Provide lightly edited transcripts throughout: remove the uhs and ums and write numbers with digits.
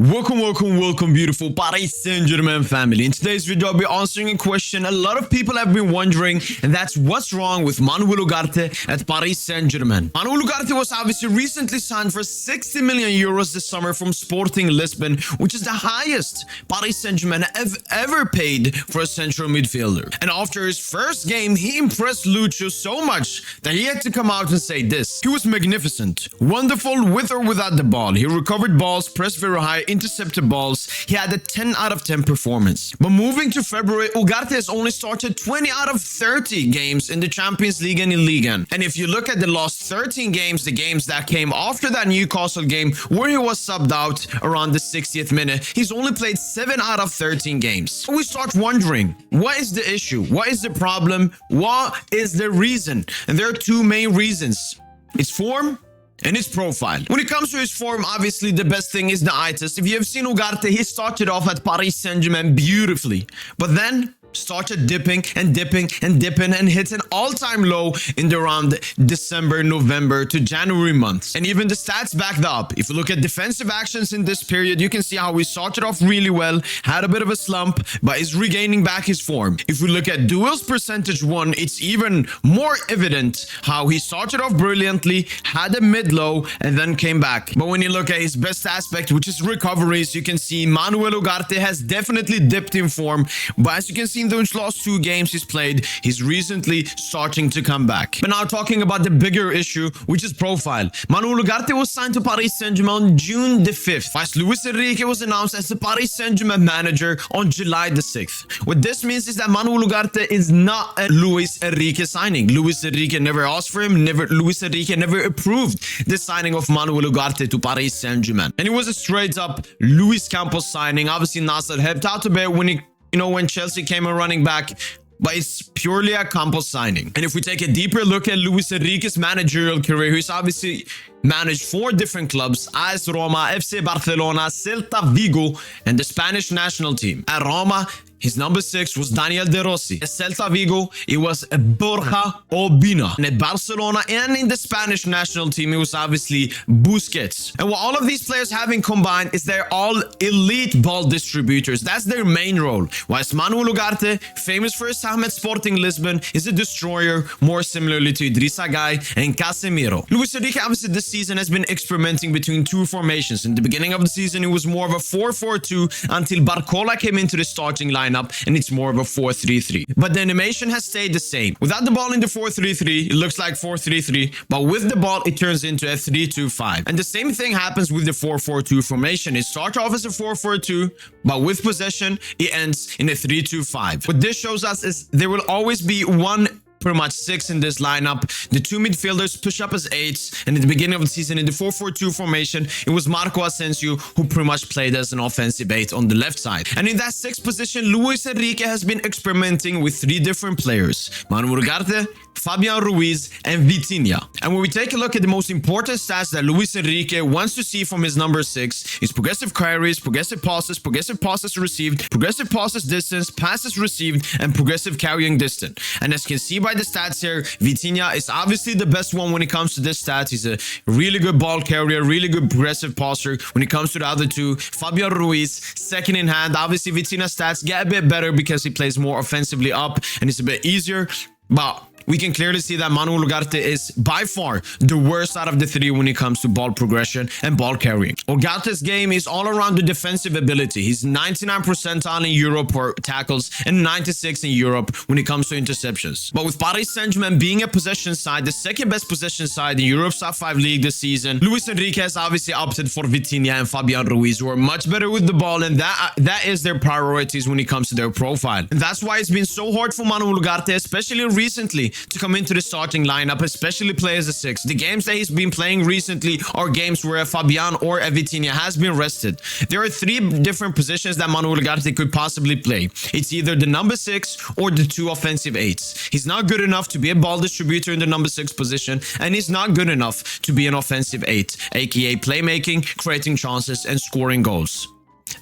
Welcome, beautiful Paris Saint-Germain family. In today's video, I'll be answering a question a lot of people have been wondering, and that's what's wrong with Manuel Ugarte at Paris Saint-Germain. Manuel Ugarte was obviously recently signed for 60 million euros this summer from Sporting Lisbon, which is the highest Paris Saint-Germain have ever paid for a central midfielder. And after his first game, he impressed Lucho so much that he had to come out and say this. He was magnificent, wonderful with or without the ball. He recovered balls, pressed very high, intercepted balls. He had a 10 out of 10 performance. But moving to February, Ugarte has only started 20 out of 30 games in the Champions League and in Ligue 1. And if you look at the last 13 games, the games that came after that Newcastle game where he was subbed out around the 60th minute, he's only played 7 out of 13 games. We start wondering, what is the issue? What is the problem? What is the reason? And there are two main reasons. It's form and his profile. When it comes to his form, obviously the best thing is the eye test. If you have seen Ugarte, he started off at Paris Saint-Germain beautifully, but then started dipping and hit an all-time low in the around December, November to January months. And even the stats backed up. If you look at defensive actions in this period, you can see how he started off really well, had a bit of a slump, but is regaining back his form. If we look at duels percentage won, it's even more evident how he started off brilliantly, had a mid-low, and then came back. But when you look at his best aspect, which is recoveries, you can see Manuel Ugarte has definitely dipped in form, but as you can see in those last 2 games he's played, he's recently starting to come back. But now talking about the bigger issue, which is profile. Manuel Ugarte was signed to Paris Saint-Germain on June the 5th, whilst Luis Enrique was announced as the Paris Saint-Germain manager on July the 6th. What this means is that Manuel Ugarte is not a Luis Enrique signing. Luis Enrique never asked for him, Luis Enrique never approved the signing of Manuel Ugarte to Paris Saint-Germain. And it was a straight up Luis Campos signing. Obviously Nasser helped out a bit when Chelsea came a running back, but it's purely a Campos signing. And if we take a deeper look at Luis Enrique's managerial career, he's obviously managed 4 different clubs: AS Roma, FC Barcelona, Celta Vigo, and the Spanish national team. At Roma, his number 6 was Daniel De Rossi. At Celta Vigo, it was Borja Obina. And at Barcelona and in the Spanish national team, it was obviously Busquets. And what all of these players have in combined is they're all elite ball distributors. That's their main role. Whilst Manuel Ugarte, famous for his time at Sporting Lisbon, is a destroyer, more similarly to Idrissa Gueye and Casemiro. Luis Enrique, obviously, this season has been experimenting between 2 formations. In the beginning of the season, it was more of a 4-4-2 until Barcola came into the starting line. And it's more of a 4-3-3. But the animation has stayed the same. Without the ball in the 4-3-3, it looks like 4-3-3, but with the ball, it turns into a 3-2-5. And the same thing happens with the 4-4-2 formation. It starts off as a 4-4-2, but with possession, it ends in a 3-2-5. What this shows us is there will always be one pretty much 6 in this lineup. The 2 midfielders push up as 8s, and at the beginning of the season in the 4-4-2 formation, it was Marco Asensio who pretty much played as an offensive 8 on the left side. And in that 6th position, Luis Enrique has been experimenting with 3 different players: Manuel Ugarte, Fabian Ruiz, and Vitinha. And when we take a look at the most important stats that Luis Enrique wants to see from his number 6 is progressive carries, progressive passes received, progressive passes distance, passes received, and progressive carrying distance. And as you can see by the stats here, Vitinha is obviously the best one when it comes to this stat. He's a really good ball carrier, really good progressive passer. When it comes to the other 2, Fabian Ruiz, second in hand. Obviously, Vitinha's stats get a bit better because he plays more offensively up and it's a bit easier, but we can clearly see that Manuel Ugarte is by far the worst out of the 3 when it comes to ball progression and ball carrying. Ugarte's game is all around the defensive ability. He's 99 percentile in Europe for tackles and 96 in Europe when it comes to interceptions. But with Paris Saint-Germain being a possession side, the 2nd best possession side in Europe's top 5 league this season, Luis Enrique has obviously opted for Vitinha and Fabian Ruiz, who are much better with the ball, and that is their priorities when it comes to their profile. And that's why it's been so hard for Manuel Ugarte, especially recently, to come into the starting lineup, especially play as a 6. The games that he's been playing recently are games where a Fabian or a Vitinha has been rested. There are 3 different positions that Manuel Ugarte could possibly play. It's either the number 6 or the 2 offensive 8s. He's not good enough to be a ball distributor in the number 6 position, and he's not good enough to be an offensive 8, aka playmaking, creating chances, and scoring goals.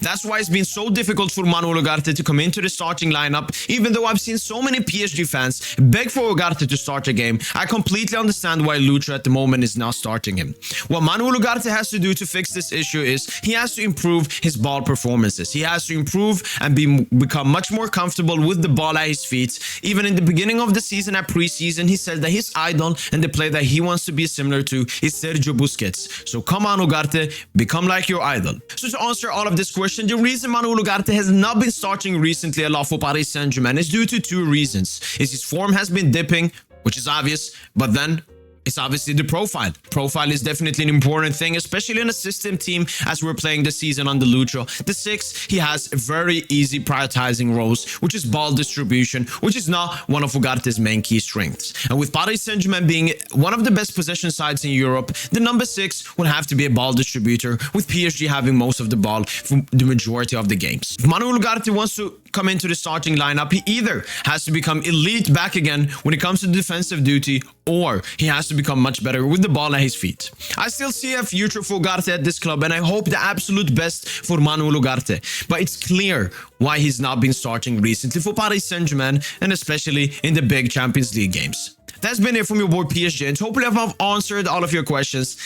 That's why it's been so difficult for Manuel Ugarte to come into the starting lineup. Even though I've seen so many PSG fans beg for Ugarte to start a game, I completely understand why Lucha at the moment is not starting him. What Manuel Ugarte has to do to fix this issue is he has to improve his ball performances. He has to improve and become much more comfortable with the ball at his feet. Even in the beginning of the season at preseason, he said that his idol and the player that he wants to be similar to is Sergio Busquets. So come on, Ugarte, become like your idol. So to answer all of this question, the reason Manuel Ugarte has not been starting recently a lot for Paris Saint-Germain is due to two reasons. His form has been dipping, which is obvious, but then it's obviously the profile. Profile is definitely an important thing, especially in a system team as we're playing this season on the Lucha. The 6, he has very easy prioritizing roles, which is ball distribution, which is not one of Ugarte's main key strengths. And with Paris Saint-Germain being one of the best possession sides in Europe, the number 6 would have to be a ball distributor, with PSG having most of the ball for the majority of the games. If Manuel Ugarte wants to come into the starting lineup, he either has to become elite back again when it comes to defensive duty, or he has to become much better with the ball at his feet. I still see a future for Ugarte at this club, and I hope the absolute best for Manuel Ugarte. But it's clear why he's not been starting recently for Paris Saint-Germain, and especially in the big Champions League games. That's been it from your boy PSG, and hopefully I've answered all of your questions.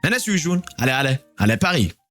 And as usual, allez Paris!